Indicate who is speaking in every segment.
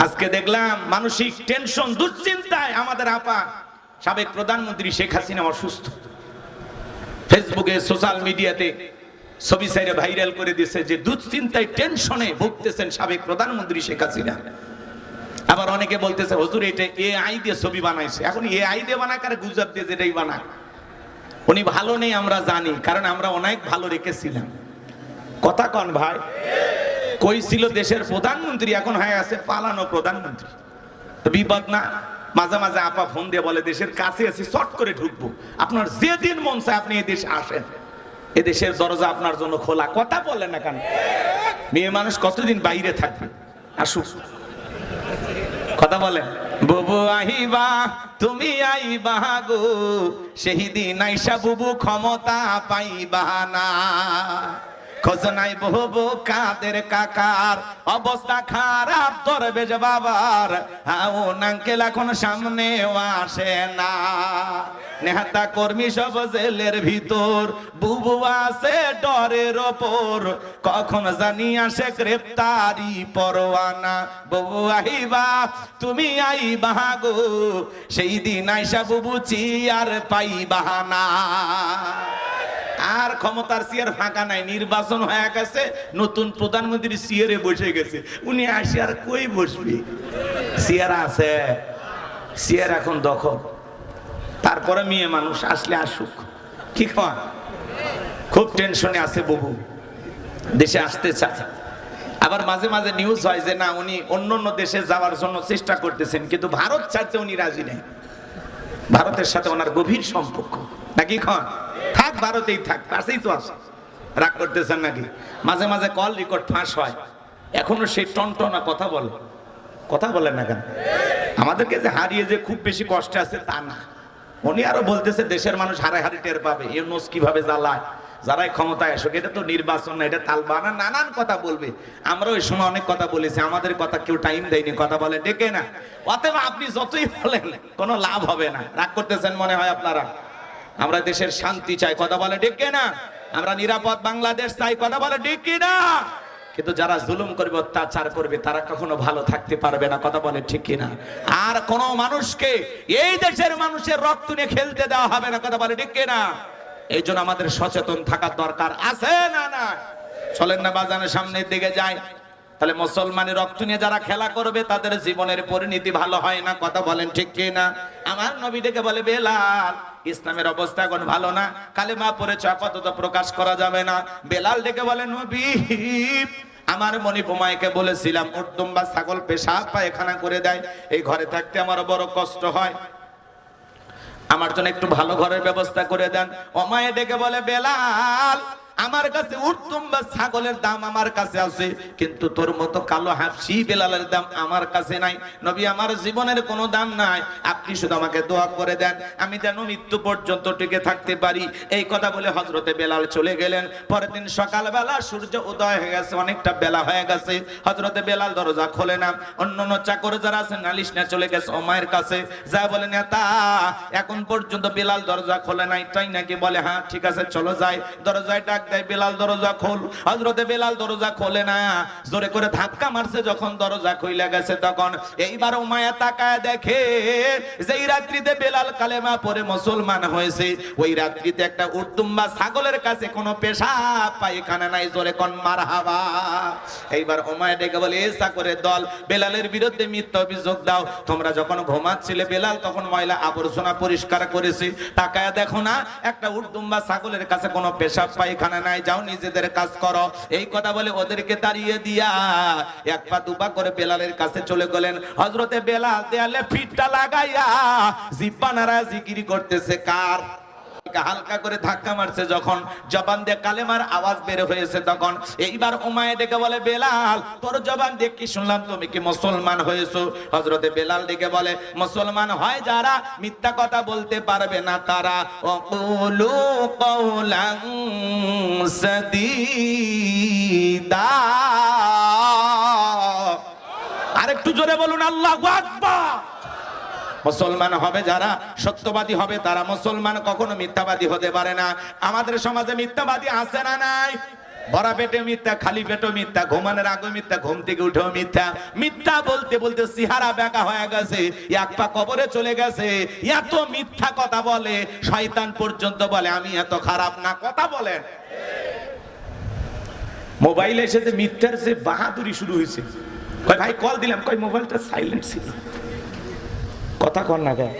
Speaker 1: আজকে দেখলাম মানসিক টেনশন দুশ্চিন্তায় আমাদের আপা সাবেক প্রধানমন্ত্রী শেখ হাসিনা অসুস্থ। ফেসবুকে সোশ্যাল মিডিয়াতে ছবি সাইরে ভাইরাল করে দিয়েছে যে দুশ্চিন্তায় টেনশনে ভুগতেছেন সাবেক প্রধানমন্ত্রী শেখ হাসিনা। আবার অনেকে বলতেছে হুজুর এটা এআই দিয়ে ছবি বানাইছে। এখন এআই দিয়ে বানাক আর গুজব দিয়ে যেটাই বানাক, উনি ভালো নেই আমরা জানি, কারণ আমরা অনেক ভালো রেখেছিলাম। কথা কন ভাই, কই ছিল দেশের প্রধানমন্ত্রী, এখন হয়ে আছে পালানো প্রধানমন্ত্রী। তো বিপদ না? মাঝে মাঝে আপা ফোন দিয়ে বলে দেশের কাছে আছি, শর্ট করে ঢুকবো, আপনার যেদিন মন চায় আপনি এদেশে আসেন, এদেশের দরজা আপনার জন্য খোলা। কথা বলেন না কেন? মেয়ে মানুষ কতদিন বাইরে থাকবে, আসুক। কথা বলেন। বুবু আহিবা তুমি আইবা গো, সেই দিন আইসা বুবু ক্ষমতা পাইবা না। খোঁজ নাই বহু কাদের কাকার, অবস্থা খারাপ দরবেশ বাবার, হাও নাঙ্কেল এখন সামনে আসে না। নেহাতা কর্মী সব জেলের ভিতর, বুবু আছে ডরের ওপর, কখন জানি আসে গ্রেপ্তারি পরোয়ানা। বুবু আহিবা তুমি আইবা গো, সেই দিন আইসা বুবু চিয়ার পাইবা না। আর ক্ষমতার চেয়ার ফাঁকা নাই, নির্বাচন হয়ে গেছে, নতুন প্রধানমন্ত্রী চেয়ারে বসে গেছে, উনি আসে আর কই বসবে? চেয়ার আছে, চেয়ার এখন দখল। তারপরে মেয়ে মানুষ আসলে আসুক, কি কন? খুব টেনশনে আছে বুবু, দেশে আসতে চায়। আবার মাঝে মাঝে নিউজ হয় যে না উনি অন্য অন্য দেশে যাওয়ার জন্য চেষ্টা করতেছেন, কিন্তু ভারত ছাড়তে উনি রাজি নেই। ভারতের সাথে ওনার গভীর সম্পর্ক, নাকি কন? থাক ভারতেই থাক, পাশেই তো আসে। রাগ করতেছেন নাকি? মাঝে মাঝে কল রেকর্ড ফাঁস হয়, এখনো সেই টনটনা কথা বলে। কথা বলেন না কেন? আমাদেরকে যে হারিয়ে যে খুব বেশি কষ্ট আছে তা না, উনি আরো বলতেছে দেশের মানুষ হারে হারে টের পাবে ইউনূস কিভাবে জ্বালায়, যারাই ক্ষমতায় আসুক, এটা তো নির্বাচন না, এটা তালবানা, নানান কথা বলবে। আমরা ওই সময় অনেক কথা বলেছি, আমাদের কথা কেউ টাইম দেয়নি, কথা বলে ডেকে না। অতএব আপনি যতই বলেন কোনো লাভ হবে না। রাগ করতেছেন মনে হয় আপনারা। আমরা দেশের শান্তি চাই, কথা বলে ডেকে না। আমরা নিরাপদ বাংলাদেশ চাই, কথা বলে ডেকে না। কিন্তু যারা জুলুম করবে, অত্যাচার করবে, তারা কখনো ভালো থাকতে পারবে না, কথা বলে ঠিক কিনা? আর কোন মানুষকে এই দেশের মানুষের রক্ত নিয়ে খেলতে দেওয়া হবে না, কথা বলে ঠিক কিনা? এই জন্য আমাদের সচেতন থাকার দরকার আছে না? না চলেন না বাজানের সামনের দিকে যায়। তাহলে মুসলমানের রক্ত নিয়ে যারা খেলা করবে তাদের জীবনের পরিণতি ভালো হয় না, কথা বলেন ঠিক কিনা? আমার নবী ডেকে বলে বেলাল, ইসলামের অবস্থা এখন ভালো না, কালেমা পড়েছ আপাতত প্রকাশ করা যাবে না। বেলাল ডেকে বলে নবী, আমার মনিপুমাইকে বলেছিলাম উর্দুম বা ছাগল পেশাব পায়খানা করে দেয়, এই ঘরে থাকতে আমার বড় কষ্ট হয়, আমার জন্য একটু ভালো ঘরের ব্যবস্থা করে দেন। ওমায়ে ডেকে বলে বেলাল, আমার কাছে উর্দুম বা ছাগলের দাম আমার কাছে আছে, কিন্তু তোর মতো কালো হাফসি বেলালের দাম আমার কাছে নাই। নবী আমার জীবনের কোনো দাম নাই, আপনি শুধু আমাকে দোয়া করে দেন, আমি যেন মৃত্যু পর্যন্ত টিকে থাকতে পারি। এই কথা বলে হযরতে বেলাল চলে গেলেন। পরের দিন সকালবেলা সূর্য উদয় হয়ে গেছে, অনেকটা বেলা হয়ে গেছে। হযরতে বেলাল দরজা খোলে না। অন্যান্য চাকর যারা আছেন নালিশ নিয়ে চলে গেছে ওমায়ের কাছে, যা বলে নেতা এখন পর্যন্ত বেলাল দরজা খোলে নাই, তাই নাকি? বলে হ্যাঁ ঠিক আছে চলো যাই। দরজায় ডাক দেয়, বেলাল দরজা খোল। হযরতে বেলাল দরজা খোলে না, জোরে করে ধাক্কা মারছে। যখন দরজা খুইলা গেছে তখন এইবার উমাইয়া তাকায় দেখে যেই রাত্রিতে বেলাল কালেমা পড়ে মুসলমান হয়েছে, ওই রাত্রিতে একটা উর্দুম বা ছাগলের কাছে কোনো পেশাব পায়খানা নাই। জোরে কোন মারহাবা। এইবার উমাইয়া ডেকে বলে এই চাকরের দল, বেলালের বিরুদ্ধে মিথ্যা অভিযোগ দাও। তোমরা যখন ঘুমাচ্ছিলে বেলাল তখন ময়লা আবর্জনা পরিষ্কার করেছে, তাকায় দেখো না একটা উর্দুম বা ছাগলের কাছে কোনো পেশাব পায়খানা নাই, যাও নিজেদের কাজ করো। এই কথা বলে ওদেরকে তাড়িয়ে দিয়া এক পা দুপা করে বেলালের কাছে চলে গেলেন। হযরতে বেলাল দেয়ালে ফিটটা লাগাইয়া জিহ্বা নাড়া জিকির করতেছে। কার? হালকা করে ধাক্কা মারছে, যখন জবান দিয়ে কালেমার আওয়াজ বের হয়েছে তখন এইবার উমাইয়া ডেকে বলে বেলাল, তোর জবান দিয়ে কি শুনলাম, তুমি কি মুসলমান হয়েছো? হযরতে বেলাল ডেকে বলে মুসলমান হয় যারা মিথ্যা কথা বলতে পারবে না তারা। ওয়াকুলু কাওলান সাদীদা। আরেকটু জোরে বলুন আল্লাহু আকবার। মুসলমান হবে যারা সত্যবাদী হবে তারা, মুসলমান কখনো মিথ্যাবাদী হতে পারে না। আমাদের সমাজে মিথ্যাবাদী আছে না নাই? ভরা পেটে মিথ্যা, খালি পেটে মিথ্যা, ঘুমানোর আগে মিথ্যা, ঘুম থেকে উঠেও মিথ্যা। মিথ্যা বলতে বলতে চেহারা বেঁকা হয়ে গেছে, এক পা কবরে চলে গেছে। এত মিথ্যা কথা বলে, শয়তান পর্যন্ত বলে আমি এত খারাপ না। কথা বলেন। মোবাইলে এসেছে মিথ্যার যে বাহাদুরি শুরু হয়েছে। কয় ভাই কল দিলাম, কয় মোবাইলটা সাইলেন্ট ছিল। কথা কর না কেন?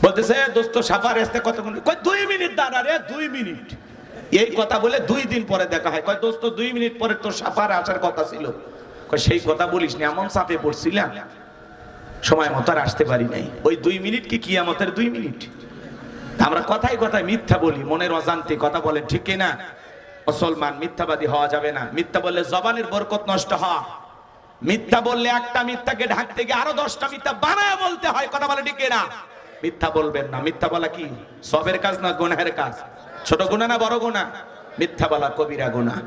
Speaker 1: বলতেছে দোস্ত সাফার আসতে কতক্ষণ? কয় 2 মিনিট দাঁড়া রে, 2 মিনিট। এই কথা বলে 2 দিন পরে দেখা হয়। কয় দোস্ত 2 মিনিট পরে তোর সাফার আসার কথা ছিল। কয় সেই কথা বলিস না, এমন চাপে পড়ছিলাম সময় মতো আর আসতে পারি নাই। ওই 2 মিনিট কি কিয়ামতের 2 মিনিট? আমরা কথায় কথায় মিথ্যা বলি, মনের অজান্তে কথা বলেন, ঠিক কিনা? মুসলমান মিথ্যাবাদী হওয়া যাবে না। মিথ্যা বললে জবানের বরকত নষ্ট হয়। মিথ্যা বললে একটা মিথ্যাকে ঢাকতে গিয়ে আরো 10টা মিথ্যা বানায় বলতে হয়। কথা বলে ঠিক কিনা? মিথ্যা বলবেন না। মিথ্যা বলা কি সবের কাজ না গুনাহের কাজ? ছোট গুনাহ না বড় গুনাহ? মিথ্যা বলা কবিরা গুনাহ।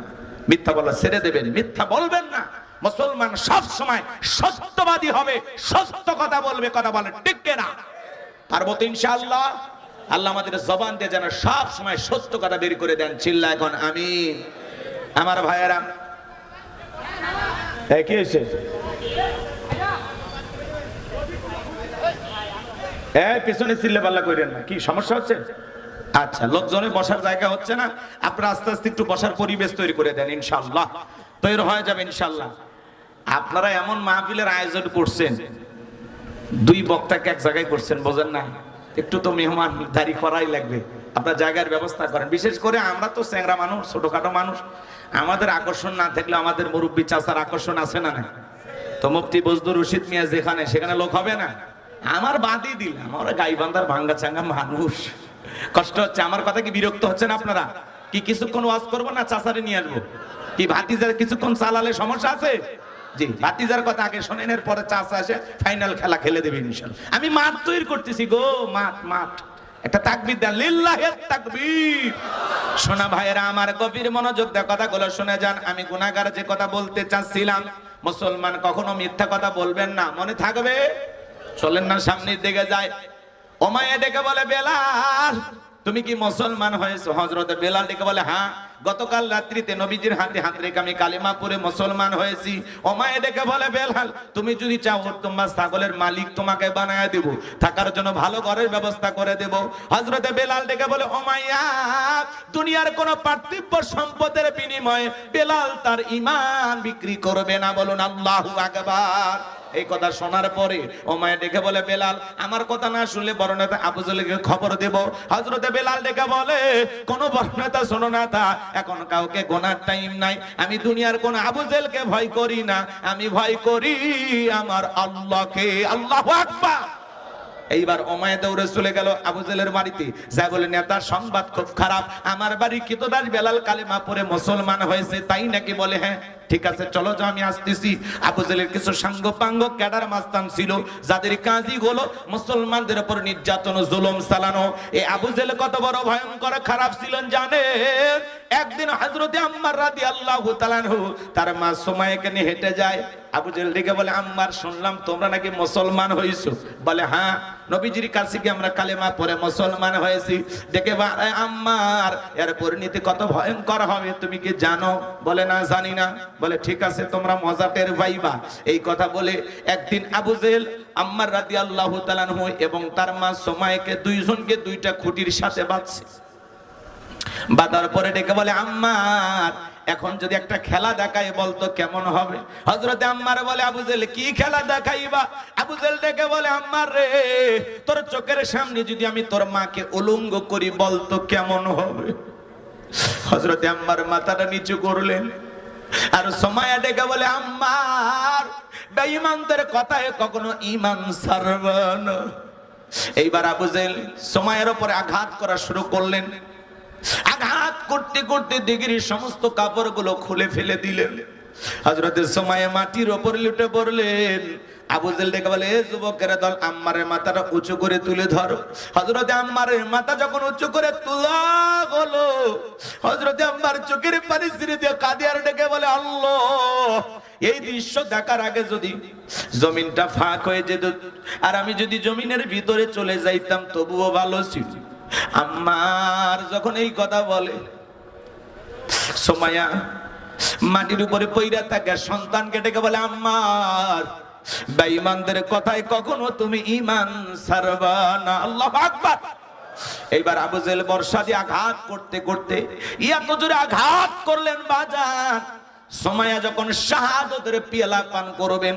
Speaker 1: মিথ্যা বলা ছেড়ে দেবেন, মিথ্যা বলবেন না। মুসলমান সব সময় সত্যবাদী হবে, সত্য কথা বলবে। কথা বলে ঠিক কিনা? পারবো তো ইনশাআল্লাহ। আল্লাহ আমাদের জবান দিয়ে যেন সব সময় সত্য কথা বের করে দেন। চিল্লা এখন আমিন। আমার ভাইয়েরা, কি হয়েছে? পিছনে চিল্লা পাল্লা করেন না, কি সমস্যা হচ্ছে? আচ্ছা, লোকজনের বসার জায়গা হচ্ছে না, আপনারা আস্তে আস্তে একটু বসার পরিবেশ তৈরি করে দেন। ইনশাআল্লাহ তৈরি হয়ে যাবে ইনশাআল্লাহ। আপনারা এমন মাহফিলের আয়োজন করছেন, 2 বক্তাকে এক জায়গায় করছেন, বোঝেন না? একটু তো মেহমান দাঁড়ি করাই লাগবে। আপনার জায়গার ব্যবস্থা করেন। বিশেষ করে আমরা তো চ্যাংরা মানুষ, ছোটখাটো মানুষ, আমাদের আকর্ষণ না থাকলে আমাদের মুরব্বী চাচার আকর্ষণ আছে না? না তো মুফতি বজলুর রশিদ মিয়া যেখানে সেখানে লোক হবে না? আমার বাদই দিলাম, আমরা গাইবান্ধার ভাঙ্গা চাঙ্গা মানুষ, কষ্ট হচ্ছে। আমার কথা কি বিরক্ত হচ্ছেন আপনারা? কি কিছুক্ষণ ওয়াজ করবো না চাচারে নিয়ে আসবো? কি ভাতিজার কিছুক্ষণ চালালে সমস্যা আছে? জি, ভাতিজার কথা আগে শোনেন, এর পরে চাচা আসে ফাইনাল খেলা খেলে দেবে ইনশাআল্লাহ। আমি মাঠ তৈরি করতেছি গো, মাঠ। একটা তাকবীর দেন, লিল্লাহিত তাকবীর। শোনা ভাইয়েরা আমার, গভীর মনোযোগ দিয়ে কথাগুলো শুনে যান। আমি গুনাহগার যে কথা বলতে চাচ্ছিলাম, মুসলমান কখনো মিথ্যা কথা বলবেন না, মনে থাকবে। চলেন না সামনের দিকে যায়। ওমায়ে ডেকে বলে বেলাল তুমি কি মুসলমান হয়েছো? হযরত বেলাল ডেকে বলে হ্যাঁ, গতকাল রাত্রিতে নবীজির হাতে হাত রেখে আমি কালিমা পড়ে মুসলমান হয়েছি। ওমায়ে ডেকে বলে বেলাল তুমি যদি চাও তোমার ছাগলের মালিক তোমাকে বানায় দেব, থাকার জন্য ভালো ঘরের ব্যবস্থা করে দেব। হযরত বেলাল ডেকে বলে ওমাইয়া দুনিয়ার কোন পার্থিব সম্পদের বিনিময়ে বেলাল তার ঈমান বিক্রি করবে না। বলুন আল্লাহু আকবার। এই কথা শোনার পরে ওমায়ে ডেকে বলে বেলাল আমার কথা না শুনলে বড় নেতা আবু জেলকে খবর দেব। হযরতে বেলাল ডেকে বলে কোন বড় নেতা শোনো না, তা এখন কাউকে গোনার টাইম নাই। আমি দুনিয়ার কোন আবু জেলকে ভয় করি না, আমি ভয় করি আমার আল্লাহকে। আল্লাহু আকবার। এইবার ওমায়ে দৌড়ে চলে গেল আবু জেলের বাড়িতে, যা বলে নেতার সংবাদ খুব খারাপ, আমার বাড়ি কিতদাস বেলাল কালেমা পড়ে মুসলমান হয়েছে। তাই নাকি? বলে হ্যাঁ, ঠিক আছে চলো যাও, আমি আসতেছি। আবু জেলের কিছু সাঙ্গ পাঙ্গ ক্যাডার মাস্তান ছিল, যাদের কাজই হলো মুসলমানদের উপর নির্যাতন জুলুম চালানো। এই আবু জেল কত বড় ভয়ঙ্কর খারাপ ছিলেন জানেন? একদিন হযরতে আম্মার রাদিয়াল্লাহু তাআলা আনহু তার মা সুমাইয়াকে নিয়ে হেঁটে যায়। আবু জেল ডেকে বলে আম্মার শুনলাম তোমরা নাকি মুসলমান হইছো। বলে হ্যাঁ, নবীজির কাছে কি আমরা কালেমা পড়ে মুসলমান হয়েছি। ডেকে বলে আম্মার এর পরিণতি কত ভয়ঙ্কর হবে তুমি কি জানো? বলে না জানি না। বলে ঠিক আছে তোমরা মজা টের পাইবা। এই কথা বলে একদিন আবু জেল আম্মার রাদিয়াল্লাহু তাআলা আনহু এবং তার মা সুমাইয়াকে দুইজনকে 2টা খুঁটির সাথে বাঁধছে। বাঁধার পরে ডেকে বলে আম্মার এখন যদি একটা খেলা দেখাই বলতো কেমন হবে? হযরতে আম্মার বলে আবু জেল কি খেলা দেখাইবা? আবু জেল ডেকে বলে আম্মার রে তোর চোখের সামনে যদি আমি তোর মাকে উলঙ্গ করি বলতো কেমন হবে? হযরতে আম্মার মাথাটা নিচু করলেন আর সুমাইয়া ডেকে বলে আম্মার বেঈমানদের কথায় কখনো ঈমান ছাড়বে না। এইবার আবু জেল সুমাইয়ার উপরে আঘাত করা শুরু করলেন। আঘাত করতে করতে দিগির সমস্ত কাপড়গুলো খুলে ফেলে দিলেন। হযরতে সুমাইয়া মাটির উপর লুটে পড়লেন। আবু জেল ডেকে বলে এ যুবকেরা দল আম্মারের মাথাটা উঁচু করে তুলে ধরো। হযরতে আম্মারের মাথা যখন উঁচু করে তোলা হলো, হযরতে আম্মার চোখের পানি ছেড়ে দিয়ে কাঁদে আর ডেকে বলে আল্লাহ এই দৃশ্য দেখার আগে যদি জমিনটা ফাঁক হয়ে যেত আর আমি যদি জমিনের ভিতরে চলে যাইতাম তবুও ভালো ছিল। আম্মার যখন এই কথা বলে সুমাইয়া মাটির উপরে পইরা থাকে, সন্তানকে ডেকে বলে আম্মার বেঈমানদের কথায় কখনো তুমি ঈমান ছাড়বা না। আল্লাহু আকবার। এইবার আবু জেহেল বর্ষা দিয়ে আঘাত করতে করতে এত জোরে আঘাত করলেন বাজান, সুমাইয়া যখন শাহাদাতের পেয়ালা পান করবেন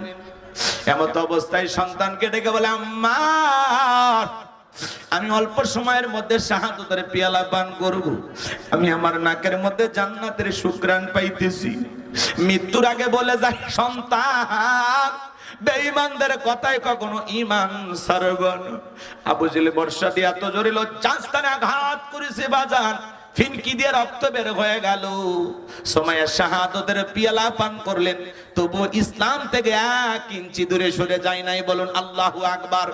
Speaker 1: এমত অবস্থায় সন্তানকে ডেকে বলে আম্মা আমি অল্প সময়ের মধ্যে শাহাদাতের পেয়ালা পান করব, আমি আমার নাকের মধ্যে জান্নাতের সুঘ্রাণ পাইতেছি। মৃত্যুর আগে বলে যায় সন্তান বেঈমানদের কথায় কখনো ঈমান ছাড়বা না। আবু জেহেল বর্ষা দিয়ে এত জোরে লজ্জাস্থানে আঘাত করেছে বাজান, ফিনকি দিয়ে রক্ত বের হয়ে গেল। সুমাইয়া শাহাদাতের পেয়ালা পান করলেন, তবু ইসলাম থেকে 1 ইঞ্চি দূরে সরে যায় নাই। বলুন আল্লাহু আকবার।